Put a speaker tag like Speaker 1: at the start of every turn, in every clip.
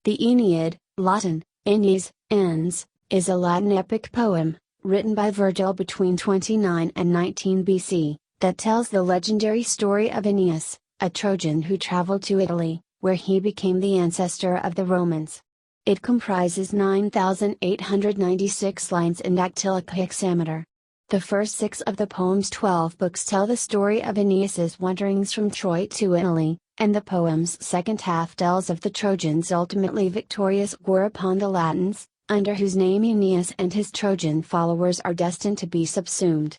Speaker 1: The Aeneid, Latin, Aeneis, ens, is a Latin epic poem, written by Virgil between 29 and 19 BC, that tells the legendary story of Aeneas, a Trojan who traveled to Italy, where he became the ancestor of the Romans. It comprises 9,896 lines in dactylic hexameter. The first 6 of the poem's 12 books tell the story of Aeneas's wanderings from Troy to Italy, and the poem's second half tells of the Trojans' ultimately victorious war upon the Latins, under whose name Aeneas and his Trojan followers are destined to be subsumed.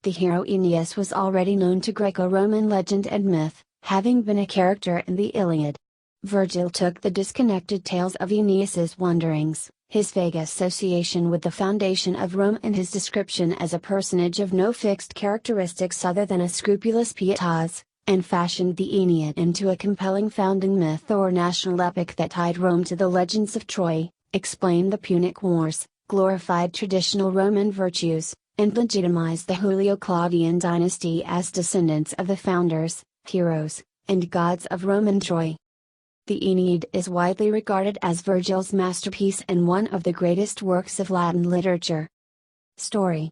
Speaker 1: The hero Aeneas was already known to Greco-Roman legend and myth, having been a character in the Iliad. Virgil took the disconnected tales of Aeneas's wanderings, his vague association with the foundation of Rome and his description as a personage of no fixed characteristics other than a scrupulous pietas, and fashioned the Aeneid into a compelling founding myth or national epic that tied Rome to the legends of Troy, explained the Punic Wars, glorified traditional Roman virtues, and legitimized the Julio-Claudian dynasty as descendants of the founders, heroes, and gods of Roman Troy. The Aeneid is widely regarded as Virgil's masterpiece and one of the greatest works of Latin literature. Story.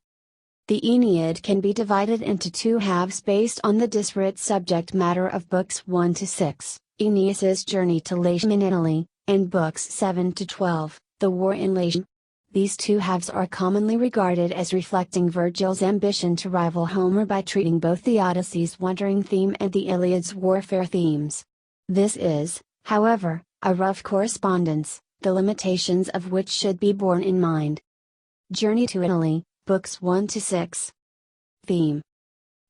Speaker 1: The Aeneid can be divided into 2 halves based on the disparate subject matter of books 1 to 6, Aeneas's journey to Latium in Italy, and books 7 to 12, the war in Latium. These 2 halves are commonly regarded as reflecting Virgil's ambition to rival Homer by treating both the Odyssey's wandering theme and the Iliad's warfare themes. This is, however, a rough correspondence, the limitations of which should be borne in mind. Journey to Italy, books 1 to 6. Theme.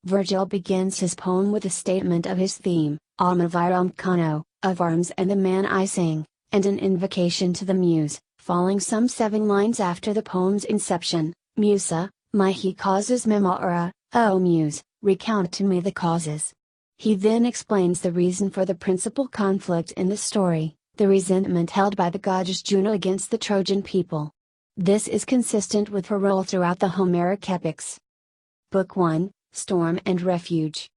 Speaker 1: Virgil begins his poem with a statement of his theme, Alma virum cano, of arms and the man I sing, and an invocation to the muse, falling some 7 lines after the poem's inception, Musa, mihi causes memora, O muse, recount to me the causes. He then explains the reason for the principal conflict in the story, the resentment held by the goddess Juno against the Trojan people. This is consistent with her role throughout the Homeric epics. Book 1, Storm and Refuge.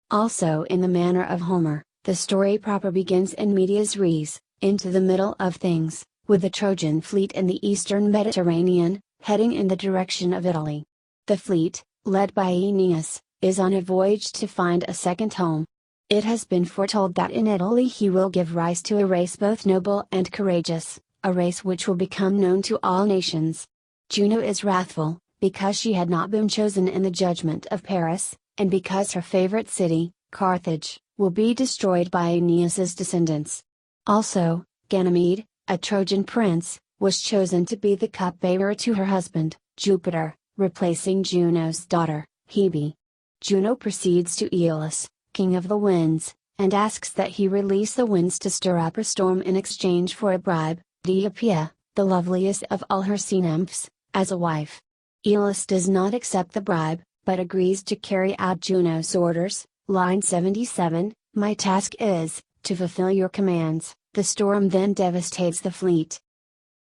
Speaker 1: Also in the manner of Homer, the story proper begins in medias res, into the middle of things, with the Trojan fleet in the eastern Mediterranean, heading in the direction of Italy. The fleet, led by Aeneas, is on a voyage to find a second home. It has been foretold that in Italy he will give rise to a race both noble and courageous, a race which will become known to all nations. Juno is wrathful, because she had not been chosen in the judgment of Paris, and because her favorite city, Carthage, will be destroyed by Aeneas's descendants. Also, Ganymede, a Trojan prince, was chosen to be the cupbearer to her husband, Jupiter, replacing Juno's daughter, Hebe. Juno proceeds to Aeolus, king of the winds, and asks that he release the winds to stir up a storm in exchange for a bribe, Deiopea, the loveliest of all her sea nymphs, as a wife. Aeolus does not accept the bribe, but agrees to carry out Juno's orders. Line 77, my task is, to fulfill your commands. The storm then devastates the fleet.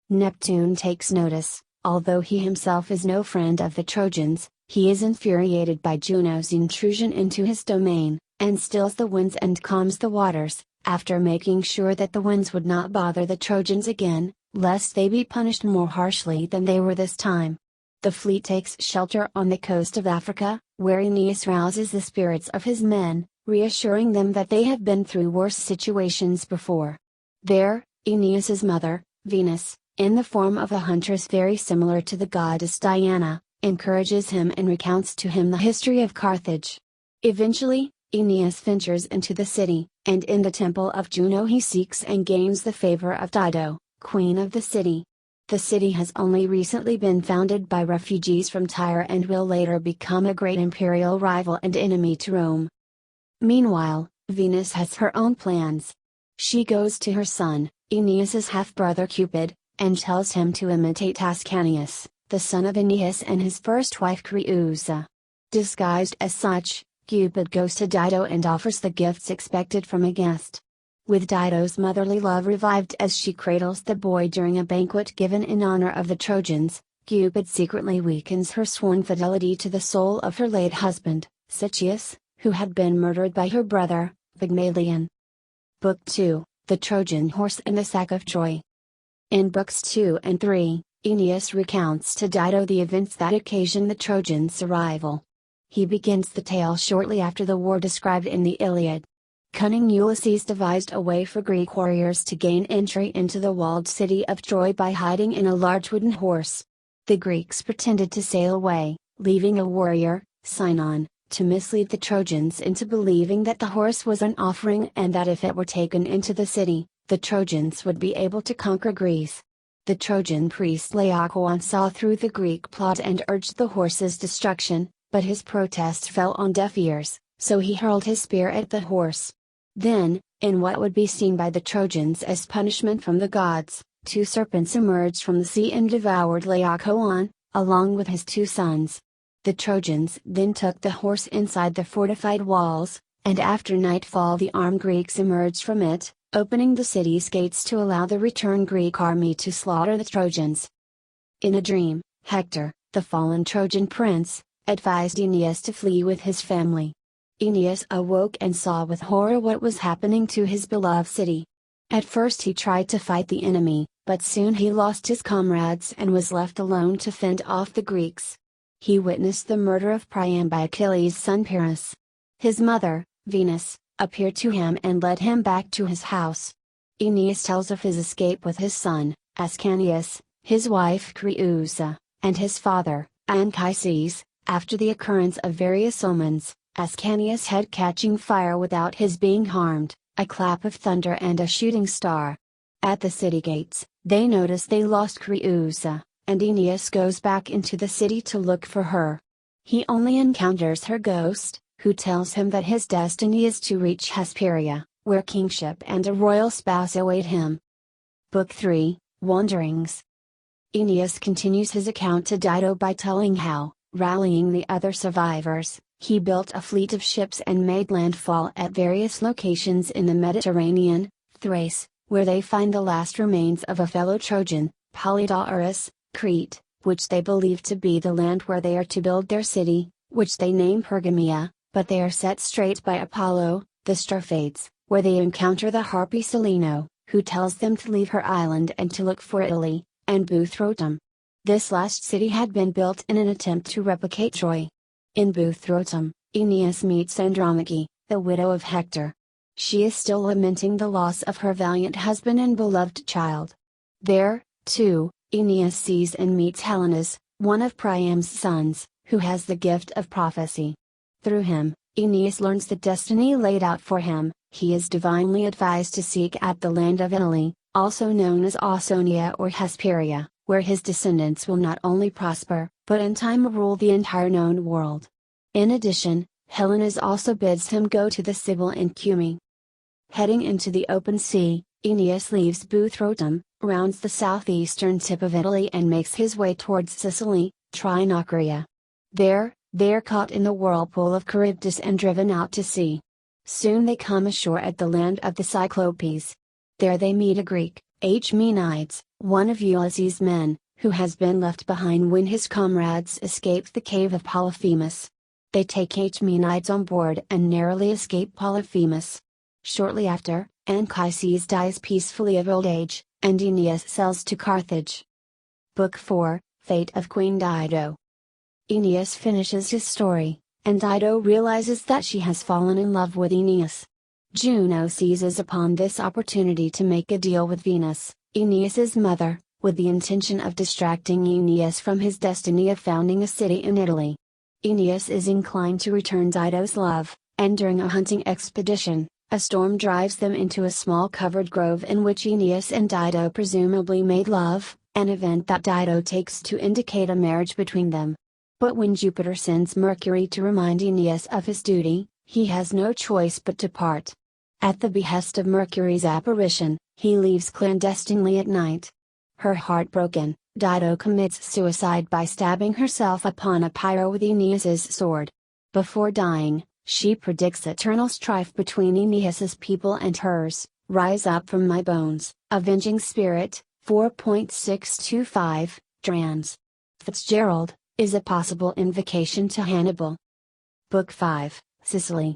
Speaker 1: Neptune takes notice, although he himself is no friend of the Trojans, he is infuriated by Juno's intrusion into his domain, and stills the winds and calms the waters, after making sure that the winds would not bother the Trojans again, lest they be punished more harshly than they were this time. The fleet takes shelter on the coast of Africa, where Aeneas rouses the spirits of his men, reassuring them that they have been through worse situations before. There, Aeneas's mother, Venus, in the form of a huntress very similar to the goddess Diana, encourages him and recounts to him the history of Carthage. Eventually, Aeneas ventures into the city, and in the temple of Juno he seeks and gains the favor of Dido, queen of the city. The city has only recently been founded by refugees from Tyre and will later become a great imperial rival and enemy to Rome. Meanwhile, Venus has her own plans. She goes to her son, Aeneas's half-brother Cupid, and tells him to imitate Ascanius, the son of Aeneas and his first wife Creusa. Disguised as such, Cupid goes to Dido and offers the gifts expected from a guest. With Dido's motherly love revived as she cradles the boy during a banquet given in honor of the Trojans, Cupid secretly weakens her sworn fidelity to the soul of her late husband, Sychaeus, who had been murdered by her brother, Pygmalion. Book 2, the Trojan Horse and the Sack of Troy. In Books 2 and 3, Aeneas recounts to Dido the events that occasioned the Trojans' arrival. He begins the tale shortly after the war described in the Iliad. Cunning Ulysses devised a way for Greek warriors to gain entry into the walled city of Troy by hiding in a large wooden horse. The Greeks pretended to sail away, leaving a warrior, Sinon, to mislead the Trojans into believing that the horse was an offering and that if it were taken into the city, the Trojans would be able to conquer Greece. The Trojan priest Laocoon saw through the Greek plot and urged the horse's destruction, but his protest fell on deaf ears, so he hurled his spear at the horse. Then, in what would be seen by the Trojans as punishment from the gods, 2 serpents emerged from the sea and devoured Laocoon, along with his 2 sons. The Trojans then took the horse inside the fortified walls, and after nightfall the armed Greeks emerged from it, opening the city's gates to allow the return Greek army to slaughter the Trojans. In a dream, Hector, the fallen Trojan prince, advised Aeneas to flee with his family. Aeneas awoke and saw with horror what was happening to his beloved city. At first he tried to fight the enemy, but soon he lost his comrades and was left alone to fend off the Greeks. He witnessed the murder of Priam by Achilles' son Paris. His mother, Venus, appeared to him and led him back to his house. Aeneas tells of his escape with his son, Ascanius, his wife Creusa, and his father, Anchises, after the occurrence of various omens, Ascanius' head catching fire without his being harmed, a clap of thunder and a shooting star. At the city gates, they notice they lost Creusa, and Aeneas goes back into the city to look for her. He only encounters her ghost, who tells him that his destiny is to reach Hesperia, where kingship and a royal spouse await him. Book 3, Wanderings. Aeneas continues his account to Dido by telling how, rallying the other survivors, he built a fleet of ships and made landfall at various locations in the Mediterranean, Thrace, where they find the last remains of a fellow Trojan, Polydaurus, Crete, which they believe to be the land where they are to build their city, which they name Pergamia, but they are set straight by Apollo, the Strophates, where they encounter the harpy Celaeno, who tells them to leave her island and to look for Italy, and Buthrotum. This last city had been built in an attempt to replicate Troy. In Buthrotum, Aeneas meets Andromache, the widow of Hector. She is still lamenting the loss of her valiant husband and beloved child. There, too, Aeneas sees and meets Helenus, one of Priam's sons, who has the gift of prophecy. Through him, Aeneas learns the destiny laid out for him. He is divinely advised to seek out the land of Italy, also known as Ausonia or Hesperia, where his descendants will not only prosper, but in time rule the entire known world. In addition, Helenus also bids him go to the Sibyl in Cumae. Heading into the open sea, Aeneas leaves Buthrotum, rounds the southeastern tip of Italy and makes his way towards Sicily, Trinacria. There, they are caught in the whirlpool of Charybdis and driven out to sea. Soon they come ashore at the land of the Cyclopes. There they meet a Greek, Aeneid, one of Ulysses' men, who has been left behind when his comrades escaped the cave of Polyphemus. They take Aeneid on board and narrowly escape Polyphemus. Shortly after, Anchises dies peacefully of old age, and Aeneas sails to Carthage. Book 4, Fate of Queen Dido. Aeneas finishes his story, and Dido realizes that she has fallen in love with Aeneas. Juno seizes upon this opportunity to make a deal with Venus, Aeneas's mother, with the intention of distracting Aeneas from his destiny of founding a city in Italy. Aeneas is inclined to return Dido's love, and during a hunting expedition, a storm drives them into a small covered grove in which Aeneas and Dido presumably made love, an event that Dido takes to indicate a marriage between them. But when Jupiter sends Mercury to remind Aeneas of his duty, he has no choice but to part. At the behest of Mercury's apparition, he leaves clandestinely at night. Her heart broken, Dido commits suicide by stabbing herself upon a pyre with Aeneas's sword. Before dying, she predicts eternal strife between Aeneas's people and hers. Rise up from my bones, avenging spirit. 4.625, Trans. Fitzgerald, is a possible invocation to Hannibal. Book 5, Sicily.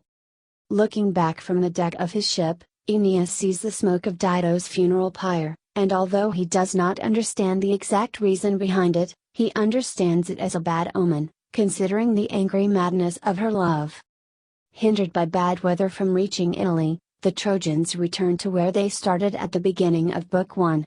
Speaker 1: Looking back from the deck of his ship, Aeneas sees the smoke of Dido's funeral pyre, and although he does not understand the exact reason behind it, he understands it as a bad omen, considering the angry madness of her love. Hindered by bad weather from reaching Italy, the Trojans return to where they started at the beginning of Book 1.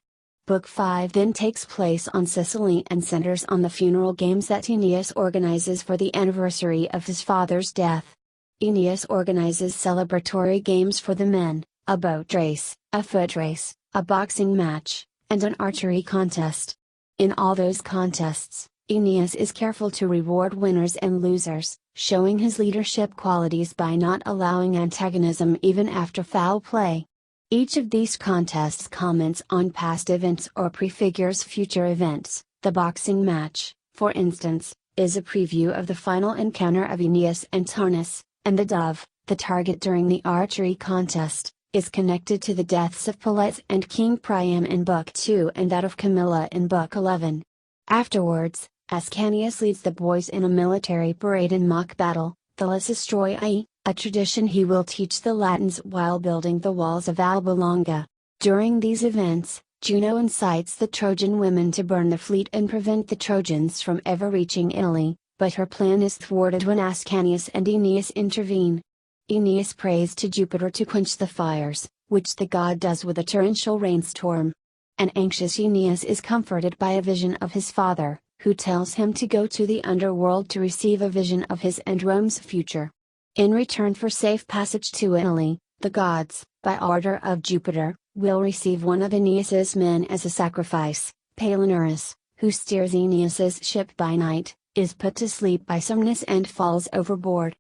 Speaker 1: Book 5 then takes place on Sicily and centers on the funeral games that Aeneas organizes for the anniversary of his father's death. Aeneas organizes celebratory games for the men, a boat race, a foot race, a boxing match, and an archery contest. In all those contests, Aeneas is careful to reward winners and losers, showing his leadership qualities by not allowing antagonism even after foul play. Each of these contests comments on past events or prefigures future events. The boxing match, for instance, is a preview of the final encounter of Aeneas and Turnus, and the dove, the target during the archery contest, is connected to the deaths of Peleus and King Priam in Book 2 and that of Camilla in Book 11. Afterwards, Ascanius leads the boys in a military parade in mock battle, the Lysistroi, a tradition he will teach the Latins while building the walls of Alba Longa. During these events, Juno incites the Trojan women to burn the fleet and prevent the Trojans from ever reaching Italy, but her plan is thwarted when Ascanius and Aeneas intervene. Aeneas prays to Jupiter to quench the fires, which the god does with a torrential rainstorm. An anxious Aeneas is comforted by a vision of his father, who tells him to go to the underworld to receive a vision of his and Rome's future. In return for safe passage to Italy, the gods, by order of Jupiter, will receive one of Aeneas's men as a sacrifice. Palinurus, who steers Aeneas's ship by night, is put to sleep by Somnus and falls overboard.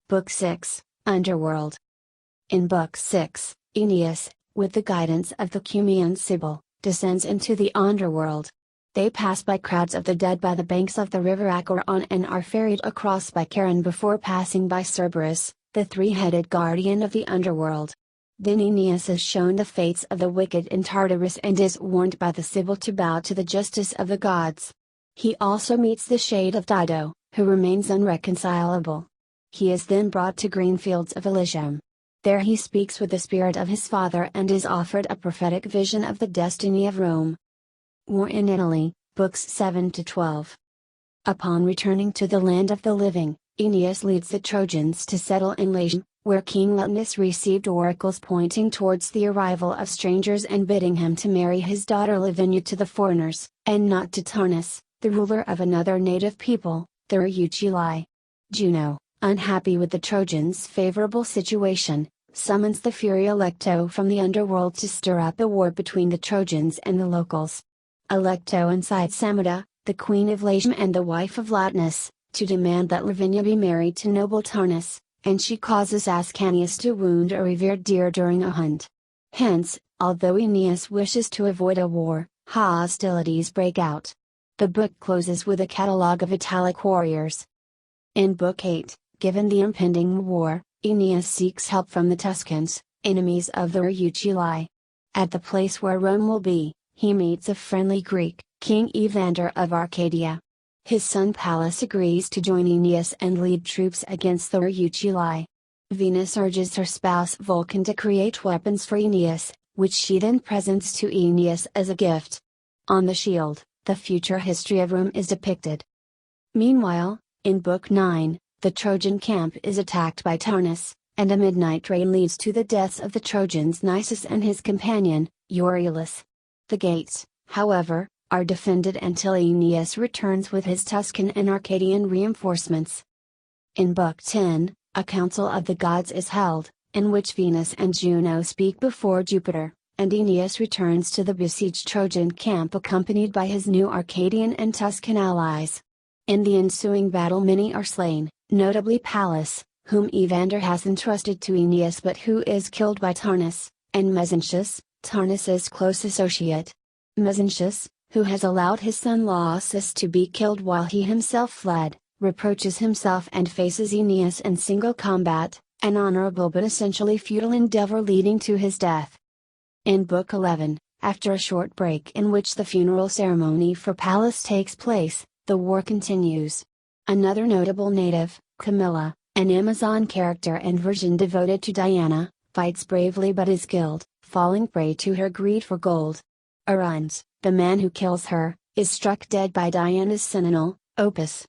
Speaker 1: Book 6, Underworld. In Book 6, Aeneas, with the guidance of the Cumaean Sibyl, descends into the underworld. They pass by crowds of the dead by the banks of the river Acheron and are ferried across by Charon before passing by Cerberus, the three-headed guardian of the underworld. Then Aeneas is shown the fates of the wicked in Tartarus and is warned by the Sibyl to bow to the justice of the gods. He also meets the shade of Dido, who remains unreconcilable. He is then brought to green fields of Elysium. There he speaks with the spirit of his father and is offered a prophetic vision of the destiny of Rome. War in Italy, Books 7 to 12. Upon returning to the land of the living, Aeneas leads the Trojans to settle in Latium, where King Latinus received oracles pointing towards the arrival of strangers and bidding him to marry his daughter Lavinia to the foreigners, and not to Turnus, the ruler of another native people, the Euculi. Juno, unhappy with the Trojans' favorable situation, summons the Fury Alecto from the underworld to stir up a war between the Trojans and the locals. Alecto incites Amida, the queen of Latium and the wife of Latinus, to demand that Lavinia be married to noble Turnus, and she causes Ascanius to wound a revered deer during a hunt. Hence, although Aeneas wishes to avoid a war, hostilities break out. The book closes with a catalogue of Italic warriors. In Book 8, given the impending war, Aeneas seeks help from the Tuscans, enemies of the Euculi. At the place where Rome will be, he meets a friendly Greek, King Evander of Arcadia. His son Pallas agrees to join Aeneas and lead troops against the Euculi. Venus urges her spouse Vulcan to create weapons for Aeneas, which she then presents to Aeneas as a gift. On the shield, the future history of Rome is depicted. Meanwhile, in Book 9, the Trojan camp is attacked by Turnus, and a midnight raid leads to the deaths of the Trojans Nisus and his companion, Euryalus. The gates, however, are defended until Aeneas returns with his Tuscan and Arcadian reinforcements. In Book 10, a council of the gods is held, in which Venus and Juno speak before Jupiter, and Aeneas returns to the besieged Trojan camp accompanied by his new Arcadian and Tuscan allies. In the ensuing battle many are slain, notably Pallas, whom Evander has entrusted to Aeneas but who is killed by Turnus, and Mezentius, Turnus's close associate. Mezentius, who has allowed his son Lausus to be killed while he himself fled, reproaches himself and faces Aeneas in single combat, an honorable but essentially futile endeavor leading to his death. In Book 11, after a short break in which the funeral ceremony for Pallas takes place, the war continues. Another notable native, Camilla, an Amazon character and virgin devoted to Diana, fights bravely but is killed, falling prey to her greed for gold. Aruns, the man who kills her, is struck dead by Diana's sentinel, Opus.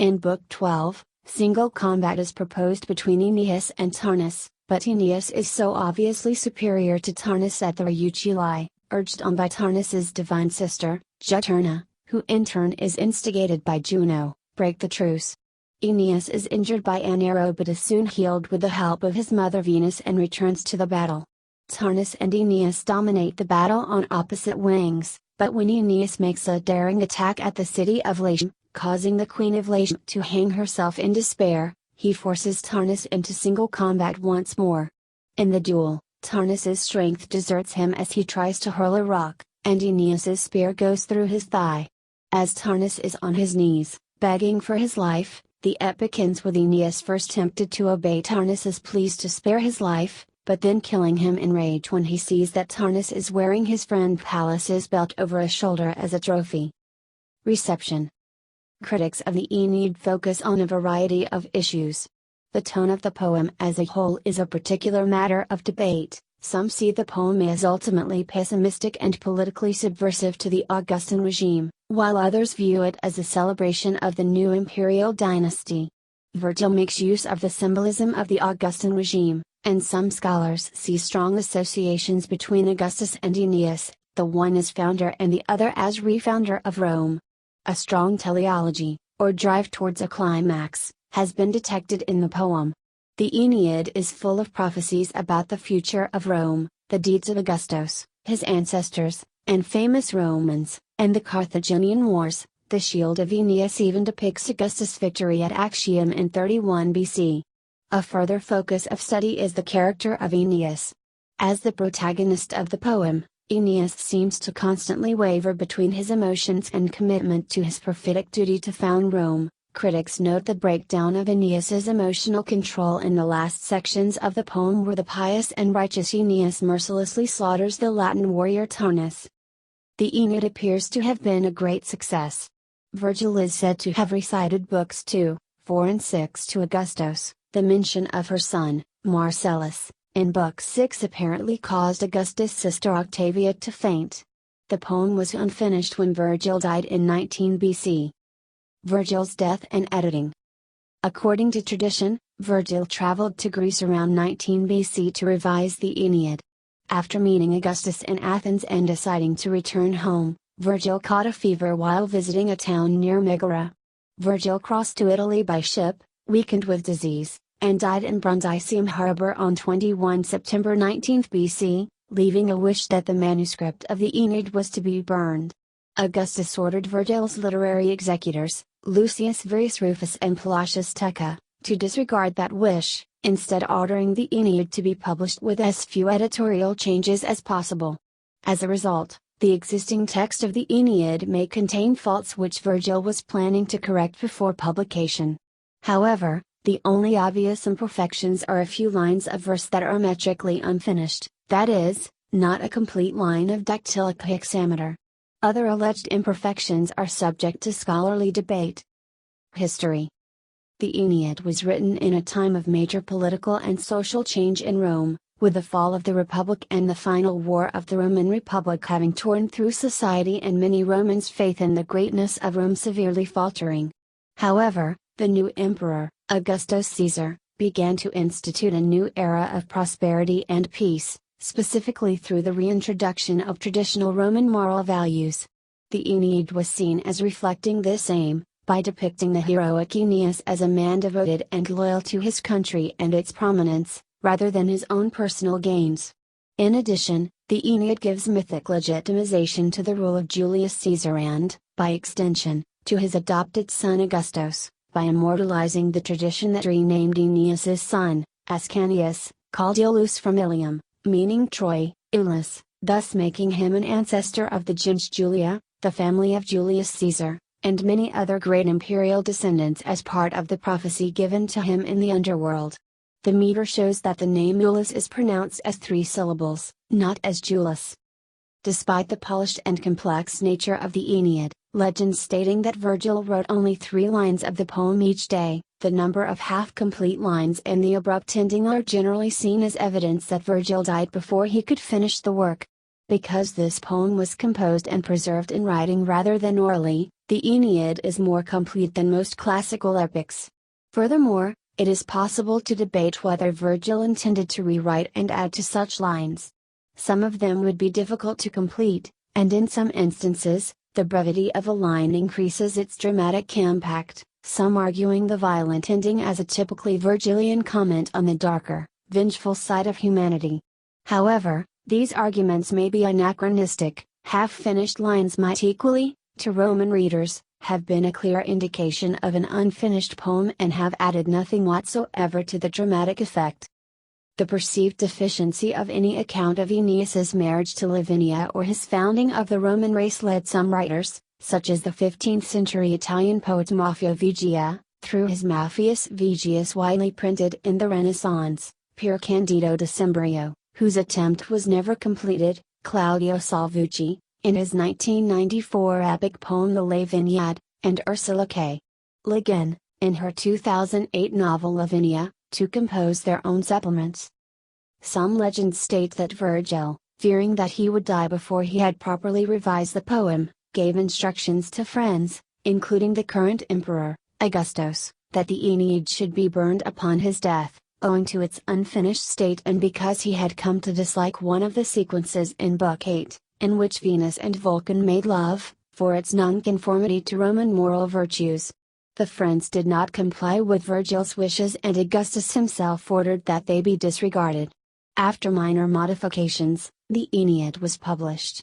Speaker 1: In Book 12, single combat is proposed between Aeneas and Turnus, but Aeneas is so obviously superior to Turnus that the Ryuchili, urged on by Turnus's divine sister, Juturna, who in turn is instigated by Juno, break the truce. Aeneas is injured by an arrow but is soon healed with the help of his mother Venus and returns to the battle. Turnus and Aeneas dominate the battle on opposite wings, but when Aeneas makes a daring attack at the city of Latium, causing the Queen of Latium to hang herself in despair, he forces Turnus into single combat once more. In the duel, Turnus's strength deserts him as he tries to hurl a rock, and Aeneas's spear goes through his thigh. As Turnus is on his knees, begging for his life, the epic ends with Aeneas first tempted to obey Turnus's pleas to spare his life, but then killing him in rage when he sees that Turnus is wearing his friend Pallas's belt over a shoulder as a trophy. Reception. Critics of the Aeneid focus on a variety of issues. The tone of the poem as a whole is a particular matter of debate. Some see the poem as ultimately pessimistic and politically subversive to the Augustan regime, while others view it as a celebration of the new imperial dynasty. Virgil makes use of the symbolism of the Augustan regime, and some scholars see strong associations between Augustus and Aeneas, the one as founder and the other as refounder of Rome. A strong teleology, or drive towards a climax, has been detected in the poem. The Aeneid is full of prophecies about the future of Rome, the deeds of Augustus, his ancestors, and famous Romans, and the Carthaginian wars. The shield of Aeneas even depicts Augustus' victory at Actium in 31 BC. A further focus of study is the character of Aeneas. As the protagonist of the poem, Aeneas seems to constantly waver between his emotions and commitment to his prophetic duty to found Rome. Critics note the breakdown of Aeneas's emotional control in the last sections of the poem where the pious and righteous Aeneas mercilessly slaughters the Latin warrior Turnus. The Aeneid appears to have been a great success. Virgil is said to have recited books 2, 4 and 6 to Augustus. The mention of her son, Marcellus, in Book 6 apparently caused Augustus' sister Octavia to faint. The poem was unfinished when Virgil died in 19 BC. Virgil's death and editing. According to tradition, Virgil traveled to Greece around 19 BC to revise the Aeneid. After meeting Augustus in Athens and deciding to return home, Virgil caught a fever while visiting a town near Megara. Virgil crossed to Italy by ship, weakened with disease, and died in Brundisium harbor on 21 September 19 BC, leaving a wish that the manuscript of the Aeneid was to be burned. Augustus ordered Virgil's literary executors, Lucius Verus Rufus and Plautius Tucca, to disregard that wish, instead ordering the Aeneid to be published with as few editorial changes as possible. As a result, the existing text of the Aeneid may contain faults which Virgil was planning to correct before publication. However, the only obvious imperfections are a few lines of verse that are metrically unfinished, that is, not a complete line of dactylic hexameter. Other alleged imperfections are subject to scholarly debate. History. The Aeneid was written in a time of major political and social change in Rome, with the fall of the Republic and the final war of the Roman Republic having torn through society and many Romans' faith in the greatness of Rome severely faltering. However, the new emperor, Augustus Caesar, began to institute a new era of prosperity and peace, specifically through the reintroduction of traditional Roman moral values. The Aeneid was seen as reflecting this aim, by depicting the heroic Aeneas as a man devoted and loyal to his country and its prominence, rather than his own personal gains. In addition, the Aeneid gives mythic legitimization to the rule of Julius Caesar and, by extension, to his adopted son Augustus, by immortalizing the tradition that renamed Aeneas's son, Ascanius, called Iulus from Ilium, meaning Troy, Iulus, thus making him an ancestor of the gens Julia, the family of Julius Caesar, and many other great imperial descendants as part of the prophecy given to him in the underworld. The meter shows that the name Iulus is pronounced as 3 syllables, not as Julius. Despite the polished and complex nature of the Aeneid, legends stating that Virgil wrote only 3 lines of the poem each day, the number of half-complete lines and the abrupt ending are generally seen as evidence that Virgil died before he could finish the work. Because this poem was composed and preserved in writing rather than orally, the Aeneid is more complete than most classical epics. Furthermore, it is possible to debate whether Virgil intended to rewrite and add to such lines. Some of them would be difficult to complete, and in some instances, the brevity of a line increases its dramatic impact, some arguing the violent ending as a typically Virgilian comment on the darker, vengeful side of humanity. However, these arguments may be anachronistic. Half-finished lines might equally, to Roman readers, have been a clear indication of an unfinished poem and have added nothing whatsoever to the dramatic effect. The perceived deficiency of any account of Aeneas's marriage to Lavinia or his founding of the Roman race led some writers, such as the 15th-century Italian poet Maffeo Vigia, through his Maffius Vigius widely printed in the Renaissance, Pier Candido da Cimbrio, whose attempt was never completed, Claudio Salvucci, in his 1994 epic poem The Lavignade, and Ursula K. Le Guin, in her 2008 novel Lavinia, to compose their own supplements. Some legends state that Virgil, fearing that he would die before he had properly revised the poem, gave instructions to friends, including the current emperor, Augustus, that the Aeneid should be burned upon his death, owing to its unfinished state and because he had come to dislike one of the sequences in Book 8, in which Venus and Vulcan made love, for its nonconformity to Roman moral virtues. The friends did not comply with Virgil's wishes and Augustus himself ordered that they be disregarded. After minor modifications, the Aeneid was published.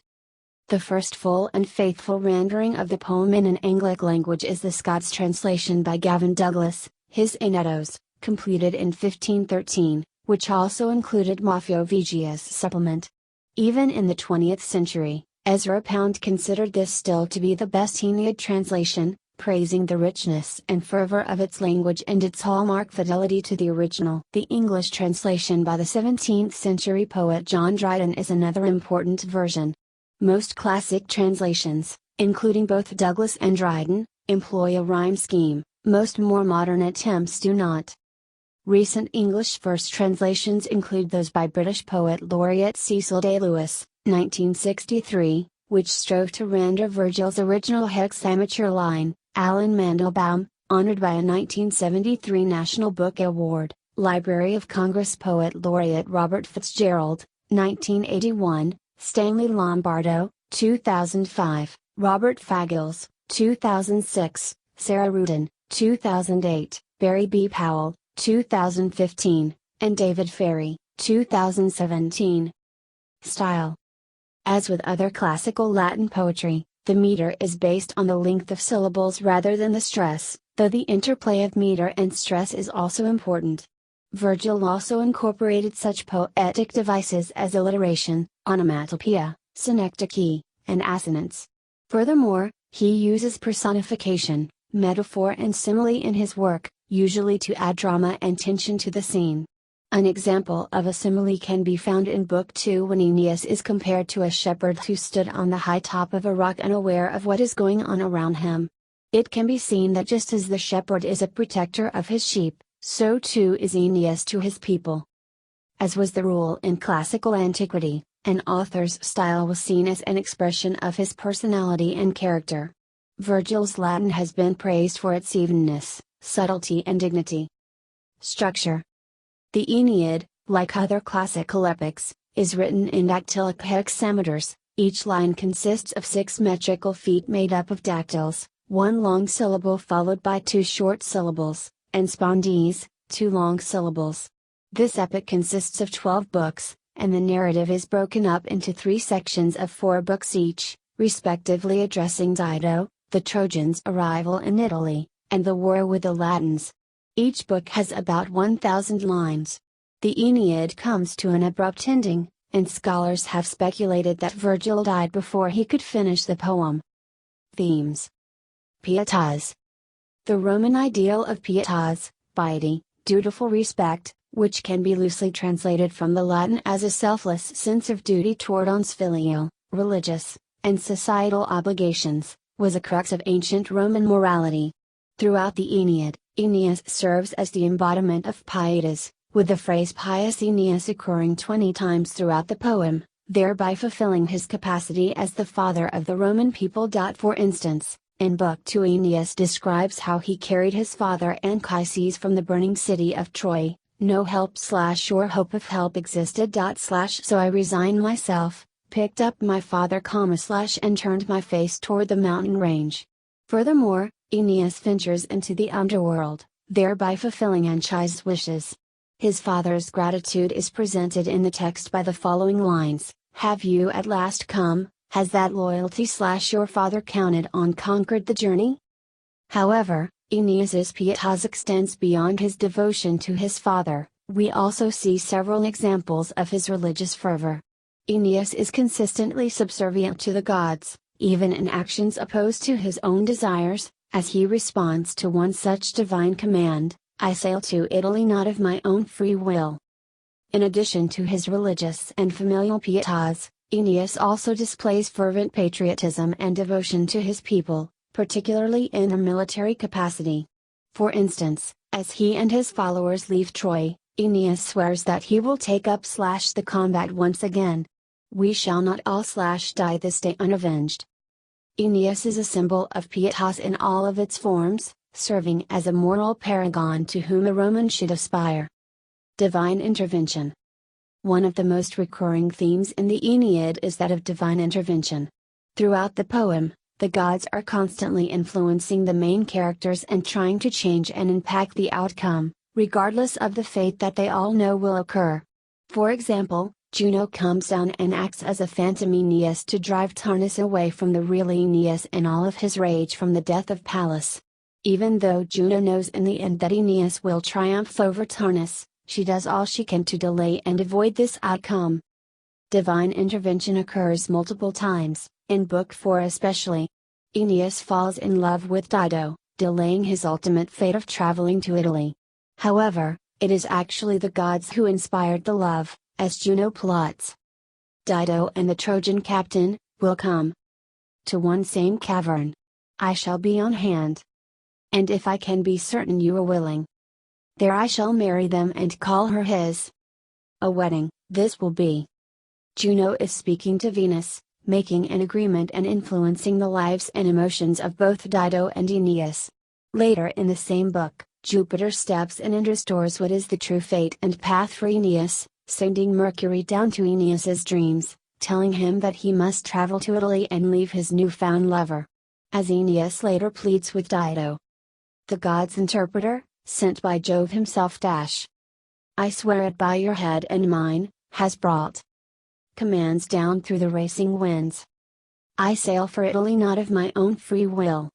Speaker 1: The first full and faithful rendering of the poem in an Anglic language is the Scots translation by Gavin Douglas, his Aeneid, completed in 1513, which also included Maffeo Vigia's supplement. Even in the 20th century, Ezra Pound considered this still to be the best Aeneid translation, praising the richness and fervor of its language and its hallmark fidelity to the original. The English translation by the 17th century poet John Dryden is another important version. Most classic translations, including both Douglas and Dryden, employ a rhyme scheme, most more modern attempts do not. Recent English verse translations include those by British poet laureate Cecil Day Lewis, 1963, which strove to render Virgil's original hexameter line, Alan Mandelbaum, honored by a 1973 National Book Award, Library of Congress poet laureate Robert Fitzgerald, 1981, Stanley Lombardo, 2005, Robert Fagles, 2006, Sarah Rudin, 2008, Barry B. Powell, 2015, and David Ferry, 2017. Style. As with other classical Latin poetry, the meter is based on the length of syllables rather than the stress, though the interplay of meter and stress is also important. Virgil also incorporated such poetic devices as alliteration, onomatopoeia, synecdoche, and assonance. Furthermore, he uses personification, metaphor and simile in his work, usually to add drama and tension to the scene. An example of a simile can be found in Book 2 when Aeneas is compared to a shepherd who stood on the high top of a rock unaware of what is going on around him. It can be seen that just as the shepherd is a protector of his sheep, so too is Aeneas to his people. As was the rule in classical antiquity, an author's style was seen as an expression of his personality and character. Virgil's Latin has been praised for its evenness, subtlety and dignity. Structure. The Aeneid, like other classical epics, is written in dactylic hexameters. Each line consists of 6 metrical feet made up of dactyls, 1 long syllable followed by 2 short syllables, and spondees, 2 long syllables. This epic consists of 12 books, and the narrative is broken up into 3 sections of 4 books each, respectively addressing Dido, the Trojans' arrival in Italy, and the war with the Latins. Each book has about 1,000 lines. The Aeneid comes to an abrupt ending, and scholars have speculated that Virgil died before he could finish the poem. Themes. Pietas. The Roman ideal of pietas, piety, dutiful respect, which can be loosely translated from the Latin as a selfless sense of duty toward one's filial, religious, and societal obligations, was a crux of ancient Roman morality. Throughout the Aeneid, Aeneas serves as the embodiment of pietas, with the phrase pious Aeneas occurring 20 times throughout the poem, thereby fulfilling his capacity as the father of the Roman people. For instance, in Book 2 Aeneas describes how he carried his father Anchises from the burning city of Troy. No help / or hope of help existed / so I resigned myself, picked up my father / and turned my face toward the mountain range. Furthermore, Aeneas ventures into the underworld, thereby fulfilling Anchises' wishes. His father's gratitude is presented in the text by the following lines: "Have you at last come? Has that loyalty / your father counted on conquered the journey?" However, Aeneas's pietas extends beyond his devotion to his father. We also see several examples of his religious fervor. Aeneas is consistently subservient to the gods, even in actions opposed to his own desires, as he responds to one such divine command: "I sail to Italy not of my own free will." In addition to his religious and familial pietas, Aeneas also displays fervent patriotism and devotion to his people, particularly in a military capacity. For instance, as he and his followers leave Troy, Aeneas swears that he will take up the combat once again. "We shall not all die this day unavenged." Aeneas is a symbol of pietas in all of its forms, serving as a moral paragon to whom a Roman should aspire. Divine intervention. One of the most recurring themes in the Aeneid is that of divine intervention. Throughout the poem, the gods are constantly influencing the main characters and trying to change and impact the outcome, regardless of the fate that they all know will occur. For example, Juno comes down and acts as a phantom Aeneas to drive Turnus away from the real Aeneas in all of his rage from the death of Pallas. Even though Juno knows in the end that Aeneas will triumph over Turnus, she does all she can to delay and avoid this outcome. Divine intervention occurs multiple times, in Book 4 especially. Aeneas falls in love with Dido, delaying his ultimate fate of traveling to Italy. However, it is actually the gods who inspired the love, as Juno plots. Dido and the Trojan captain will come to one same cavern. I shall be on hand. And if I can be certain you are willing, there I shall marry them and call her his. A wedding, this will be. Juno is speaking to Venus, making an agreement and influencing the lives and emotions of both Dido and Aeneas. Later in the same book, Jupiter steps in and restores what is the true fate and path for Aeneas, sending Mercury down to Aeneas's dreams, telling him that he must travel to Italy and leave his newfound lover. As Aeneas later pleads with Dido, the god's interpreter, sent by Jove himself I swear it by your head and mine, has brought commands down through the racing winds. I sail for Italy not of my own free will.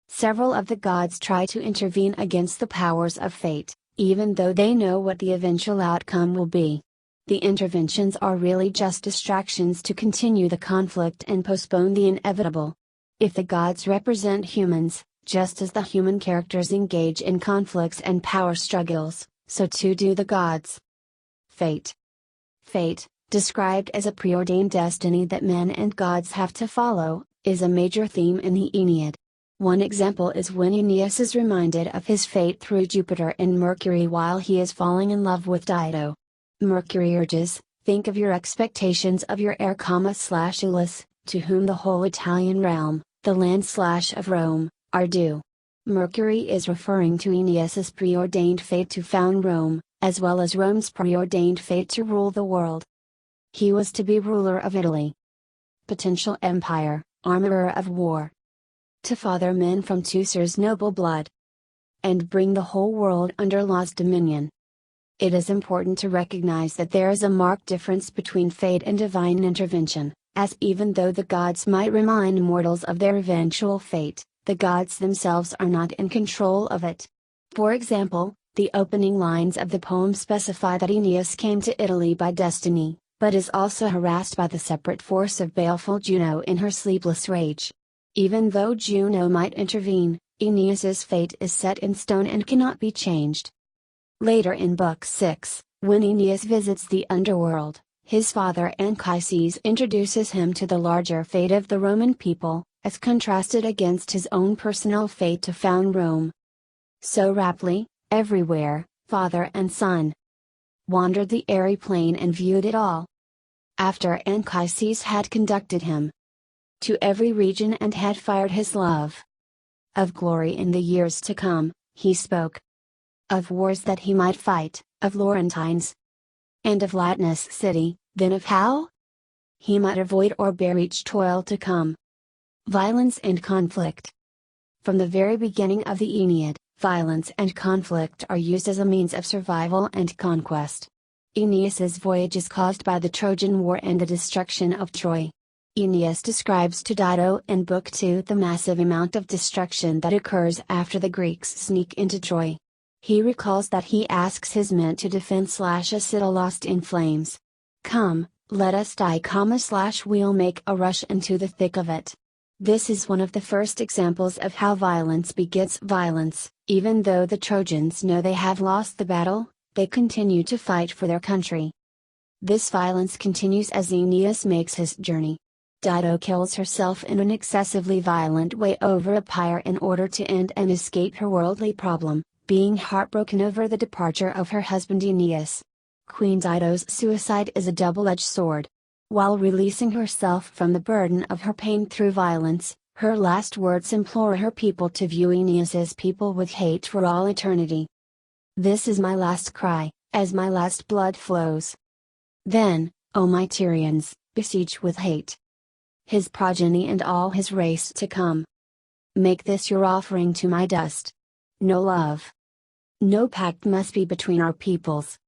Speaker 1: Several of the gods try to intervene against the powers of fate, even though they know what the eventual outcome will be. The interventions are really just distractions to continue the conflict and postpone the inevitable. If the gods represent humans, just as the human characters engage in conflicts and power struggles, so too do the gods. Fate. Fate, described as a preordained destiny that men and gods have to follow, is a major theme in the Aeneid. One example is when Aeneas is reminded of his fate through Jupiter and Mercury while he is falling in love with Dido. Mercury urges, think of your expectations of your heir, Iulus, to whom the whole Italian realm, the land of Rome, are due. Mercury is referring to Aeneas's preordained fate to found Rome, as well as Rome's preordained fate to rule the world. He was to be ruler of Italy. Potential empire, armorer of war. To father men from Teucer's noble blood. And bring the whole world under law's dominion. It is important to recognize that there is a marked difference between fate and divine intervention, as even though the gods might remind mortals of their eventual fate, the gods themselves are not in control of it. For example, the opening lines of the poem specify that Aeneas came to Italy by destiny, but is also harassed by the separate force of baleful Juno in her sleepless rage. Even though Juno might intervene, Aeneas's fate is set in stone and cannot be changed. Later in Book 6, when Aeneas visits the underworld, his father Anchises introduces him to the larger fate of the Roman people, as contrasted against his own personal fate to found Rome. So raptly, everywhere, father and son wandered the airy plain and viewed it all. After Anchises had conducted him to every region and had fired his love of glory in the years to come, he spoke of wars that he might fight, of Laurentines, and of Latinus city, then of how he might avoid or bear each toil to come. Violence and conflict. From the very beginning of the Aeneid, violence and conflict are used as a means of survival and conquest. Aeneas's voyage is caused by the Trojan War and the destruction of Troy. Aeneas describes to Dido in Book 2 the massive amount of destruction that occurs after the Greeks sneak into Troy. He recalls that he asks his men to defend a citadel lost in flames. Come, let us die, we'll make a rush into the thick of it. This is one of the first examples of how violence begets violence. Even though the Trojans know they have lost the battle, they continue to fight for their country. This violence continues as Aeneas makes his journey. Dido kills herself in an excessively violent way over a pyre in order to end and escape her worldly problem, being heartbroken over the departure of her husband Aeneas. Queen Dido's suicide is a double-edged sword. While releasing herself from the burden of her pain through violence, her last words implore her people to view Aeneas's people with hate for all eternity. This is my last cry, as my last blood flows. Then, O my Tyrians, besiege with hate his progeny and all his race to come. Make this your offering to my dust. No love, no pact must be between our peoples.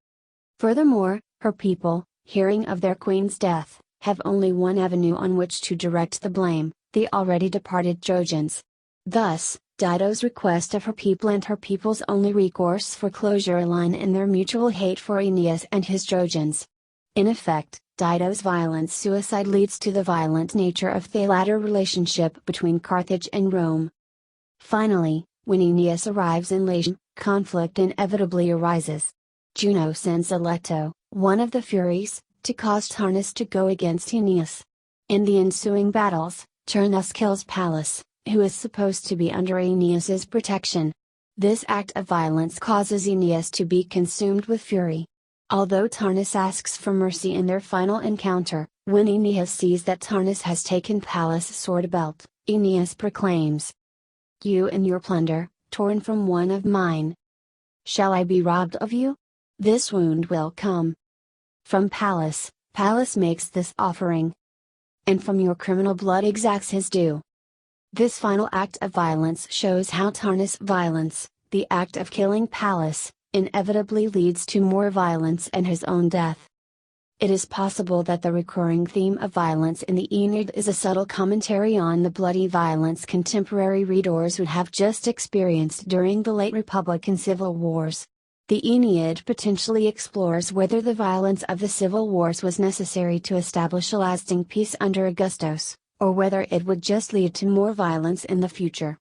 Speaker 1: Furthermore, her people, hearing of their queen's death, have only one avenue on which to direct the blame, the already departed Trojans. Thus, Dido's request of her people and her people's only recourse for closure align in their mutual hate for Aeneas and his Trojans. In effect, Dido's violent suicide leads to the violent nature of the latter relationship between Carthage and Rome. Finally, when Aeneas arrives in Latium, conflict inevitably arises. Juno sends Alecto, one of the Furies, to cause Turnus to go against Aeneas. In the ensuing battles, Turnus kills Pallas, who is supposed to be under Aeneas's protection. This act of violence causes Aeneas to be consumed with fury. Although Turnus asks for mercy in their final encounter, when Aeneas sees that Turnus has taken Pallas' sword belt, Aeneas proclaims, "You and your plunder, torn from one of mine. Shall I be robbed of you? This wound will come from Pallas." Pallas makes this offering, and from your criminal blood exacts his due. This final act of violence shows how Turnus' violence, the act of killing Pallas, inevitably leads to more violence and his own death. It is possible that the recurring theme of violence in the Aeneid is a subtle commentary on the bloody violence contemporary readers would have just experienced during the late Republican civil wars. The Aeneid potentially explores whether the violence of the civil wars was necessary to establish a lasting peace under Augustus, or whether it would just lead to more violence in the future.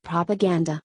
Speaker 1: Propaganda.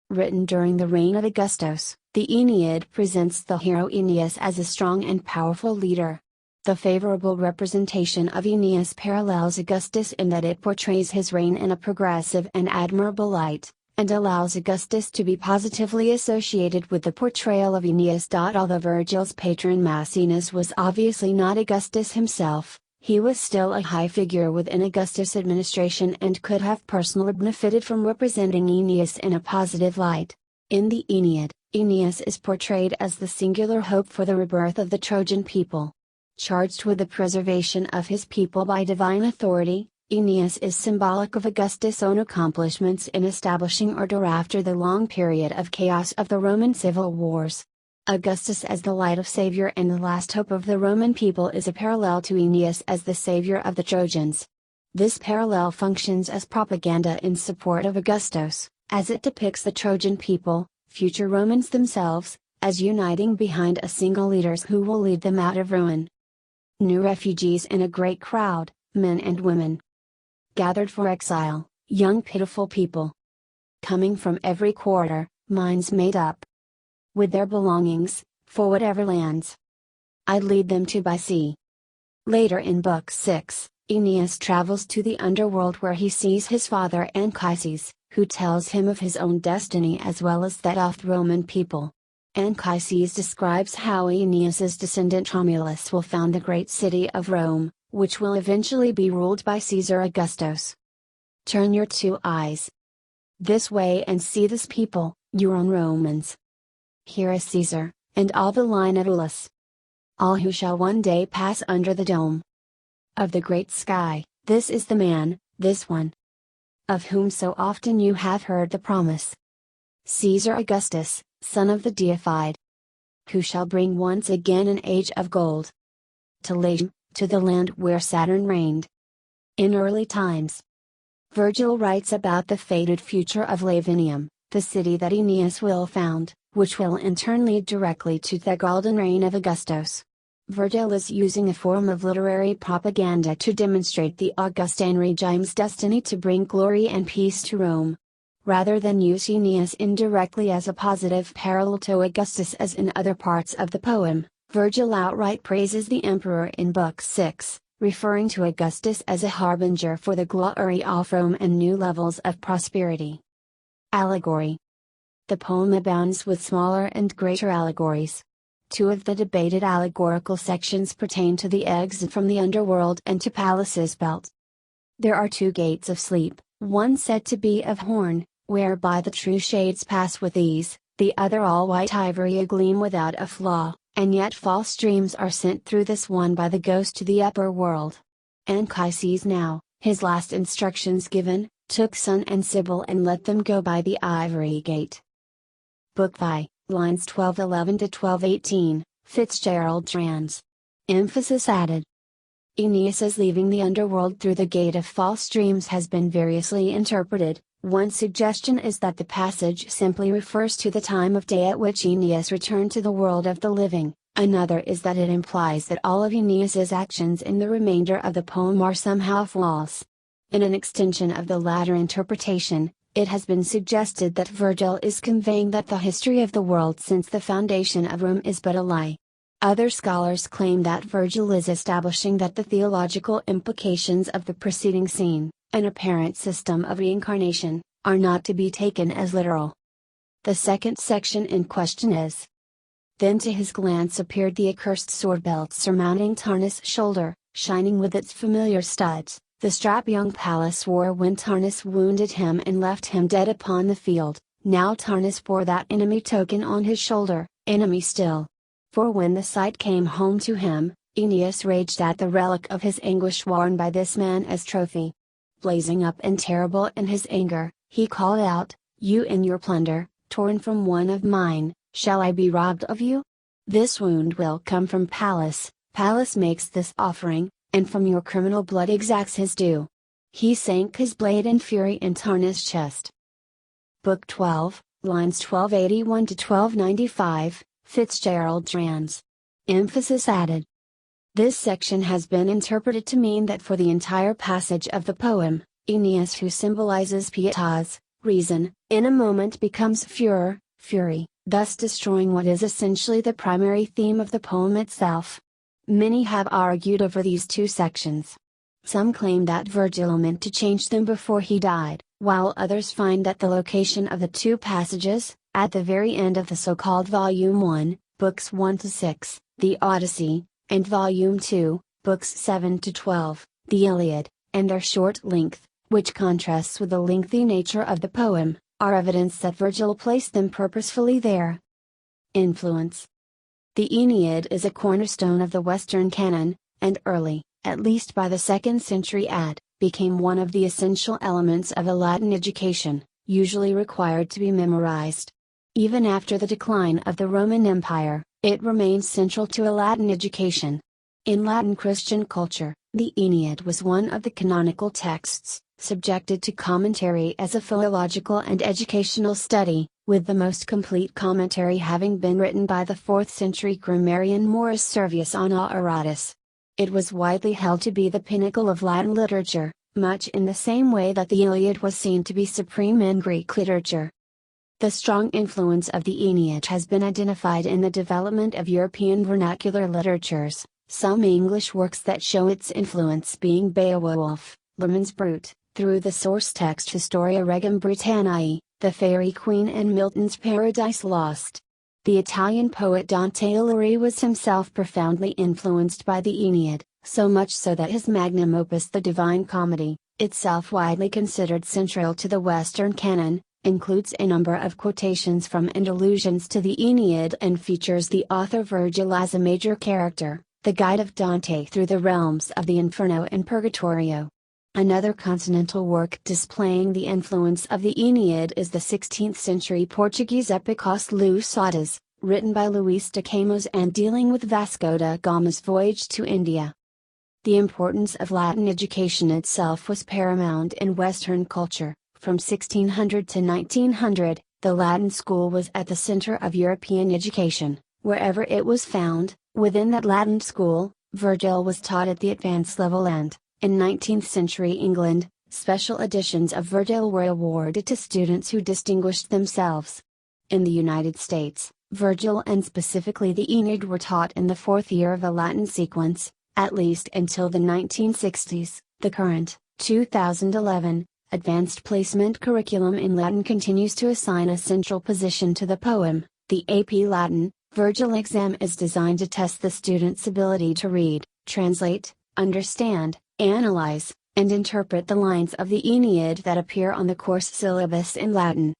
Speaker 1: Written during the reign of Augustus, the Aeneid presents the hero Aeneas as a strong and powerful leader. The favorable representation of Aeneas parallels Augustus in that it portrays his reign in a progressive and admirable light, and allows Augustus to be positively associated with the portrayal of Aeneas. Although Virgil's patron Maecenas was obviously not Augustus himself, he was still a high figure within Augustus' administration and could have personally benefited from representing Aeneas in a positive light. In the Aeneid, Aeneas is portrayed as the singular hope for the rebirth of the Trojan people. Charged with the preservation of his people by divine authority, Aeneas is symbolic of Augustus' own accomplishments in establishing order after the long period of chaos of the Roman civil wars. Augustus as the light of savior and the last hope of the Roman people is a parallel to Aeneas as the savior of the Trojans. This parallel functions as propaganda in support of Augustus, as it depicts the Trojan people, future Romans themselves, as uniting behind a single leader who will lead them out of ruin. New refugees in a great crowd, men and women, gathered for exile, young pitiful people, coming from every quarter, minds made up with their belongings, for whatever lands I'd lead them to by sea. Later in Book 6, Aeneas travels to the underworld where he sees his father Anchises, who tells him of his own destiny as well as that of the Roman people. Anchises describes how Aeneas's descendant Romulus will found the great city of Rome, which will eventually be ruled by Caesar Augustus. Turn your two eyes this way and see this people, your own Romans. Here is Caesar, and all the line of Aulus. All who shall one day pass under the dome of the great sky, this is the man, this one, of whom so often you have heard the promise. Caesar Augustus, son of the deified, who shall bring once again an age of gold to Latium, to the land where Saturn reigned in early times. Virgil writes about the fated future of Lavinium, the city that Aeneas will found, which will in turn lead directly to the golden reign of Augustus. Virgil is using a form of literary propaganda to demonstrate the Augustan regime's destiny to bring glory and peace to Rome. Rather than use Aeneas indirectly as a positive parallel to Augustus as in other parts of the poem, Virgil outright praises the emperor in Book 6, referring to Augustus as a harbinger for the glory of Rome and new levels of prosperity. Allegory. The poem abounds with smaller and greater allegories. Two of the debated allegorical sections pertain to the exit from the underworld and to Pallas's belt. There are two gates of sleep, one said to be of horn, whereby the true shades pass with ease, the other all white ivory agleam without a flaw, and yet false dreams are sent through this one by the ghost to the upper world. Anchises now, his last instructions given, took Sun and Sibyl and let them go by the ivory gate. Book 5, lines 1211 to 1218, Fitzgerald trans. Emphasis added. Aeneas's leaving the underworld through the gate of false dreams has been variously interpreted. One suggestion is that the passage simply refers to the time of day at which Aeneas returned to the world of the living, another is that it implies that all of Aeneas's actions in the remainder of the poem are somehow false. In an extension of the latter interpretation, it has been suggested that Virgil is conveying that the history of the world since the foundation of Rome is but a lie. Other scholars claim that Virgil is establishing that the theological implications of the preceding scene, an apparent system of reincarnation, are not to be taken as literal. The second section in question is: Then to his glance appeared the accursed sword belt surmounting Turnus' shoulder, shining with its familiar studs, the strap young Pallas wore when Turnus wounded him and left him dead upon the field. Now Turnus bore that enemy token on his shoulder, enemy still. For when the sight came home to him, Aeneas raged at the relic of his anguish worn by this man as trophy. Blazing up and terrible in his anger, he called out, "You and your plunder, torn from one of mine, shall I be robbed of you? This wound will come from Pallas. Pallas makes this offering, and from your criminal blood exacts his due." He sank his blade in fury in Turnus' chest. Book 12, lines 1281 to 1295, Fitzgerald trans. Emphasis added. This section has been interpreted to mean that for the entire passage of the poem, Aeneas, who symbolizes pietas, reason, in a moment becomes furor, fury, thus destroying what is essentially the primary theme of the poem itself. Many have argued over these two sections. Some claim that Virgil meant to change them before he died, while others find that the location of the two passages, at the very end of the so-called Volume 1, Books 1 to 6, the Odyssey, and Volume 2, Books 7 to 12, the Iliad, and their short length, which contrasts with the lengthy nature of the poem, are evidence that Virgil placed them purposefully there. Influence. The Aeneid is a cornerstone of the Western canon, and early, at least by the 2nd century AD, became one of the essential elements of a Latin education, usually required to be memorized. Even after the decline of the Roman Empire, it remains central to a Latin education. In Latin Christian culture, the Aeneid was one of the canonical texts, subjected to commentary as a philological and educational study, with the most complete commentary having been written by the 4th century grammarian Maurus Servius on Aratus. It was widely held to be the pinnacle of Latin literature, much in the same way that the Iliad was seen to be supreme in Greek literature. The strong influence of the Aeneid has been identified in the development of European vernacular literatures, some English works that show its influence being Beowulf, Lemans Brut, through the source text Historia Regum Britanniae, the Fairy Queen and Milton's Paradise Lost. The Italian poet Dante Alighieri was himself profoundly influenced by the Aeneid, so much so that his magnum opus The Divine Comedy, itself widely considered central to the Western canon, includes a number of quotations from and allusions to the Aeneid and features the author Virgil as a major character, the guide of Dante through the realms of the Inferno and Purgatorio. Another continental work displaying the influence of the Aeneid is the 16th century Portuguese epic Os Lusitanos, written by Luís de Camões and dealing with Vasco da Gama's voyage to India. The importance of Latin education itself was paramount in Western culture. From 1600 to 1900, the Latin school was at the center of European education. Wherever it was found, within that Latin school, Virgil was taught at the advanced level and, in 19th century England, special editions of Virgil were awarded to students who distinguished themselves. In the United States, Virgil and specifically the Aeneid were taught in the fourth year of a Latin sequence, at least until the 1960s. The current, 2011, Advanced Placement curriculum in Latin continues to assign a central position to the poem. The AP Latin, Virgil exam is designed to test the student's ability to read, translate, understand, analyze, and interpret the lines of the Aeneid that appear on the course syllabus in Latin.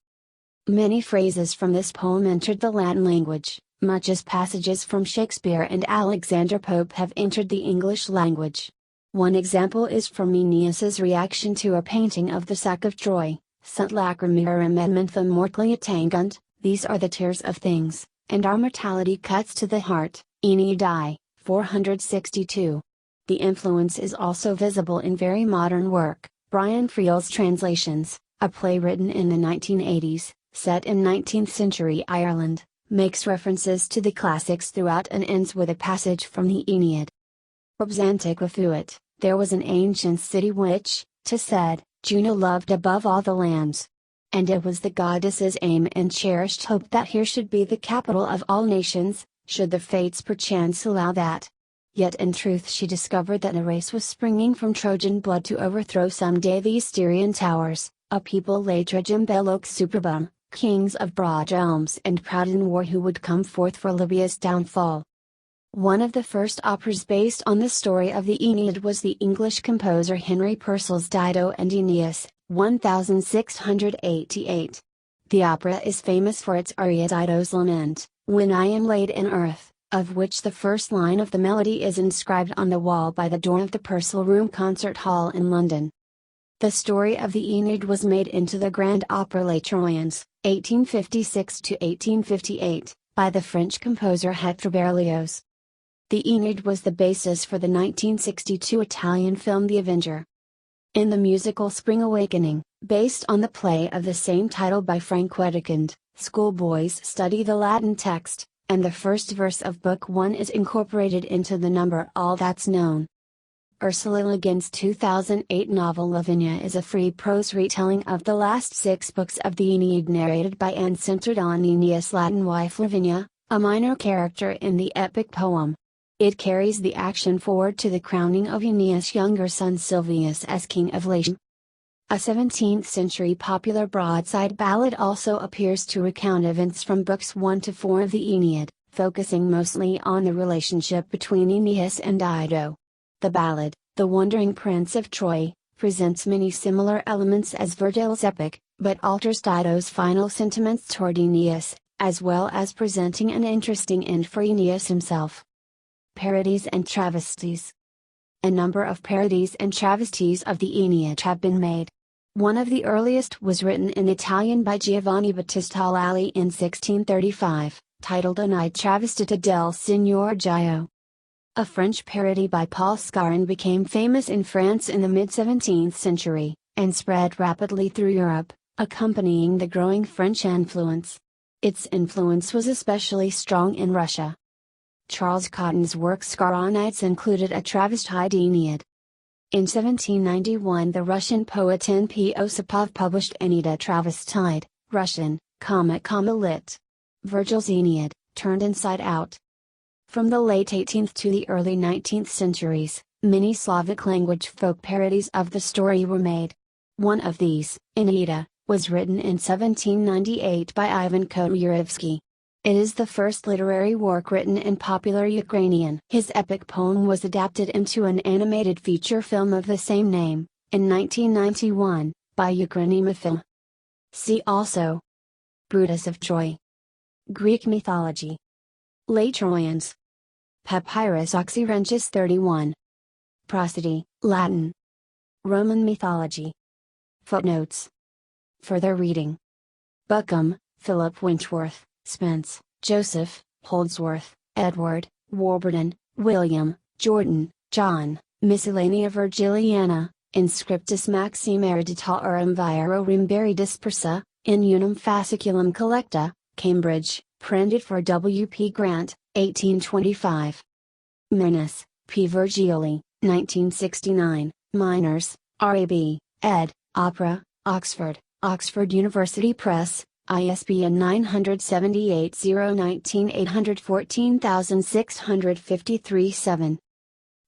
Speaker 1: Many phrases from this poem entered the Latin language, much as passages from Shakespeare and Alexander Pope have entered the English language. One example is from Aeneas's reaction to a painting of the sack of Troy, Sunt lacrimarum edmenthum mortlia tangunt, these are the tears of things, and our mortality cuts to the heart, Aeneid I, 462. The influence is also visible in very modern work, Brian Friel's Translations, a play written in the 1980s, set in 19th century Ireland, makes references to the classics throughout and ends with a passage from the Aeneid. Orbs antiqua fuit, there was an ancient city which, 'tis said, Juno loved above all the lands. And it was the goddess's aim and cherished hope that here should be the capital of all nations, should the fates perchance allow that. Yet in truth she discovered that a race was springing from Trojan blood to overthrow someday the Styrian towers, a people latrigem belloc superbum, kings of broad realms and proud in war who would come forth for Libya's downfall. One of the first operas based on the story of the Aeneid was the English composer Henry Purcell's Dido and Aeneas, 1688. The opera is famous for its aria Dido's Lament, When I Am Laid in Earth, of which the first line of the melody is inscribed on the wall by the door of the Purcell Room Concert Hall in London. The story of the Aeneid was made into the Grand Opera Les Troyens, 1856–1858, by the French composer Hector Berlioz. The Aeneid was the basis for the 1962 Italian film The Avenger. In the musical Spring Awakening, based on the play of the same title by Frank Wedekind, schoolboys study the Latin text, and the first verse of Book 1 is incorporated into the number All That's Known. Ursula Le Guin's 2008 novel Lavinia is a free prose retelling of the last 6 books of the Aeneid narrated by and centered on Aeneas' Latin wife Lavinia, a minor character in the epic poem. It carries the action forward to the crowning of Aeneas' younger son Silvius as king of Latium. A 17th century popular broadside ballad also appears to recount events from books 1 to 4 of the Aeneid, focusing mostly on the relationship between Aeneas and Dido. The ballad, The Wandering Prince of Troy, presents many similar elements as Virgil's epic, but alters Dido's final sentiments toward Aeneas, as well as presenting an interesting end for Aeneas himself. Parodies and travesties. A number of parodies and travesties of the Aeneid have been made. One of the earliest was written in Italian by Giovanni Battista Lally in 1635, titled Aeneid travestita del Signor Gio. A French parody by Paul Scarron became famous in France in the mid-17th century, and spread rapidly through Europe, accompanying the growing French influence. Its influence was especially strong in Russia. Charles Cotton's work Scarronites included a travestied Aeneid. In 1791 the Russian poet N.P. Osipov published Aeneid travestied, Russian, lit. Virgil's Aeneid, turned inside out. From the late 18th to the early 19th centuries, many Slavic language folk parodies of the story were made. One of these, Aeneid, was written in 1798 by Ivan Komarovsky. It is the first literary work written in popular Ukrainian. His epic poem was adapted into an animated feature film of the same name, in 1991, by Ukranimafilm. See also: Brutus of Troy. Greek mythology. Late Trojans. Papyrus Oxyrhynchus 31. Prosody, Latin. Roman mythology. Footnotes. Further reading. Buckham, Philip Winchworth, Spence, Joseph, Holdsworth, Edward, Warburton, William, Jordan, John, Miscellanea Virgiliana, Inscriptus Maxime Ereditarum Viro Rimberi Dispersa, in Unum Fasciculum Collecta, Cambridge, printed for W. P. Grant, 1825. Menis, P. Virgili, 1969, Minors, R.A.B., ed., Opera, Oxford, Oxford University Press, ISBN 978-019-814-653-7.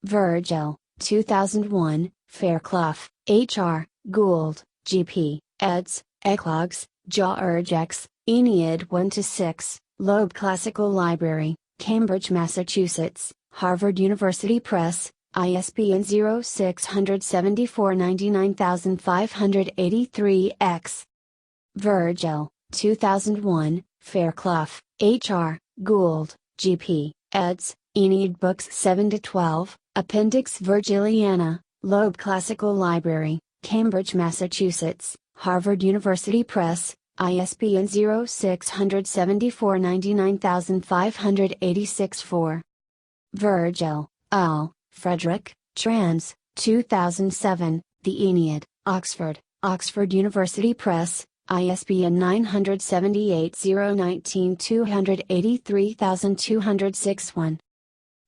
Speaker 1: Virgil, 2001, Fairclough, H.R., Gould, G.P., eds., Eclogues, Georgex, Aeneid 1-6, Loeb Classical Library, Cambridge, Massachusetts, Harvard University Press, ISBN 0674-99583-X. Virgil, 2001, Fairclough, H.R., Gould, G.P., eds., Aeneid Books 7-12, Appendix Virgiliana, Loeb Classical Library, Cambridge, Massachusetts, Harvard University Press, ISBN 0674-99586-4. Virgil, L., Frederick, trans. 2007, The Aeneid, Oxford, Oxford University Press, ISBN 978-019-283-206-1.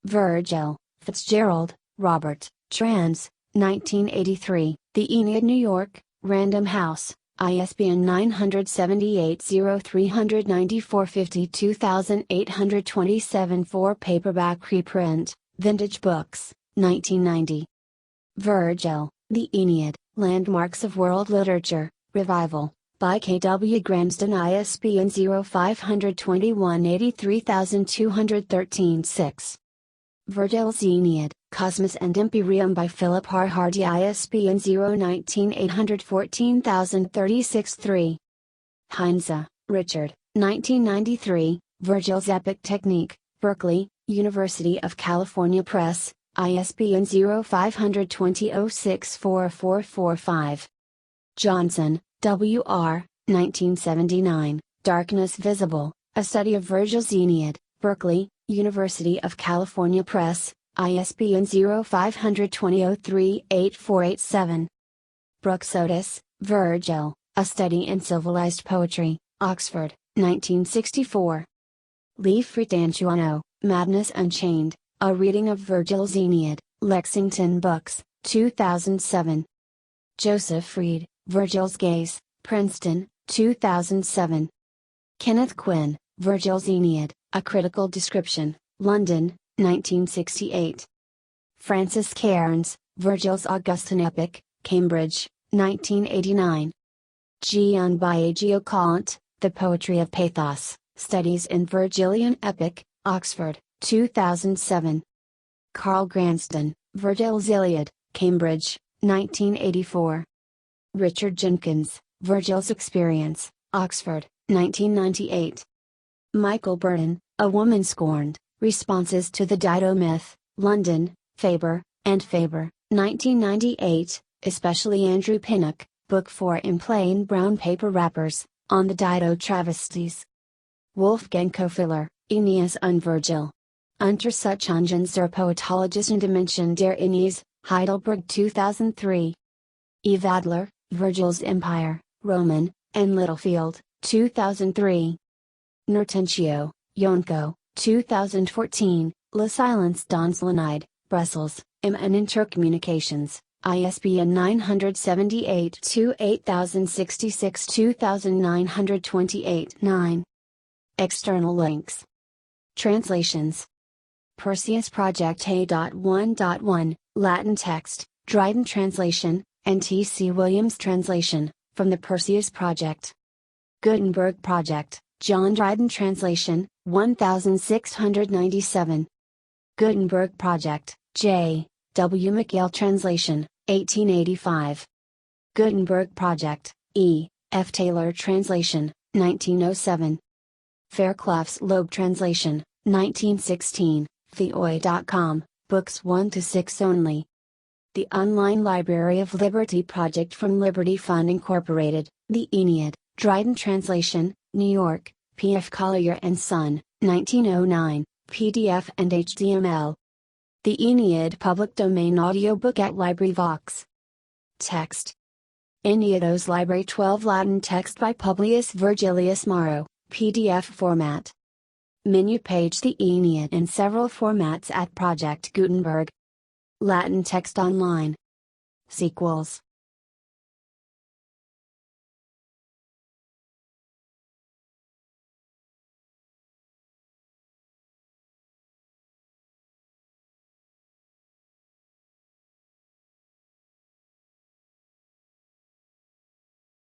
Speaker 1: Virgil, Fitzgerald, Robert, trans. 1983, The Aeneid, New York, Random House, ISBN 978-0394-52827 for paperback reprint, Vintage Books, 1990. Virgil, The Aeneid, Landmarks of World Literature, Revival, by K. W. Gransden, ISBN 0521-83213-6. Virgil's Aeneid, Cosmos and Imperium by Philip R. Hardy, ISBN 019-814-036-3. Heinze, Richard, 1993, Virgil's Epic Technique, Berkeley, University of California Press, ISBN 0520-0644445. Johnson, W. R., 1979, Darkness Visible, A Study of Virgil's Aeneid, Berkeley, University of California Press, ISBN 0520-038-487. Brooks Otis, Virgil, A Study in Civilized Poetry, Oxford, 1964. Lee Fritantuano, Madness Unchained, A Reading of Virgil's Aeneid, Lexington Books, 2007. Joseph Fried, Virgil's Gaze, Princeton, 2007. Kenneth Quinn, Virgil's Aeneid, A Critical Description, London, 1968. Francis Cairns, Virgil's Augustan Epic, Cambridge, 1989. Gian Biagio Callant, The Poetry of Pathos, Studies in Virgilian Epic, Oxford, 2007. Carl Gransden, Virgil's Iliad, Cambridge, 1984. Richard Jenkins, Virgil's Experience, Oxford, 1998. Michael Burton, A Woman Scorned, Responses to the Dido Myth, London, Faber, and Faber, 1998, especially Andrew Pinnock, Book 4 in plain brown paper wrappers, on the Dido travesties. Wolfgang Kofiller, Aeneas und Virgil. Untersuchungen zur poetologischen Dimension der Aeneis, Heidelberg 2003. Eve Adler, Virgil's Empire, Roman, and Littlefield, 2003. Nortentio, Yonko, 2014, La Silence dans l'Aeneid, Brussels, M. and Intercommunications, ISBN 978-28066-2928-9. External links. Translations. Perseus Project A.1.1, Latin text, Dryden translation, and T.C. Williams translation, from the Perseus Project. Gutenberg Project, John Dryden translation, 1697. Gutenberg Project, J. W. McGill translation, 1885. Gutenberg Project, E. F. Taylor translation, 1907. Fairclough's Loeb translation, 1916, theoi.com, books 1-6 only. The Online Library of Liberty Project from Liberty Fund Incorporated, The Aeneid, Dryden translation, New York, P. F. Collier & Son, 1909, PDF and HTML. The Aeneid Public Domain Audiobook at LibriVox. Text. Aeneid's Library 12 Latin text by Publius Virgilius Maro, PDF format. Menu page The Aeneid in several formats at Project Gutenberg. Latin text online. Sequels.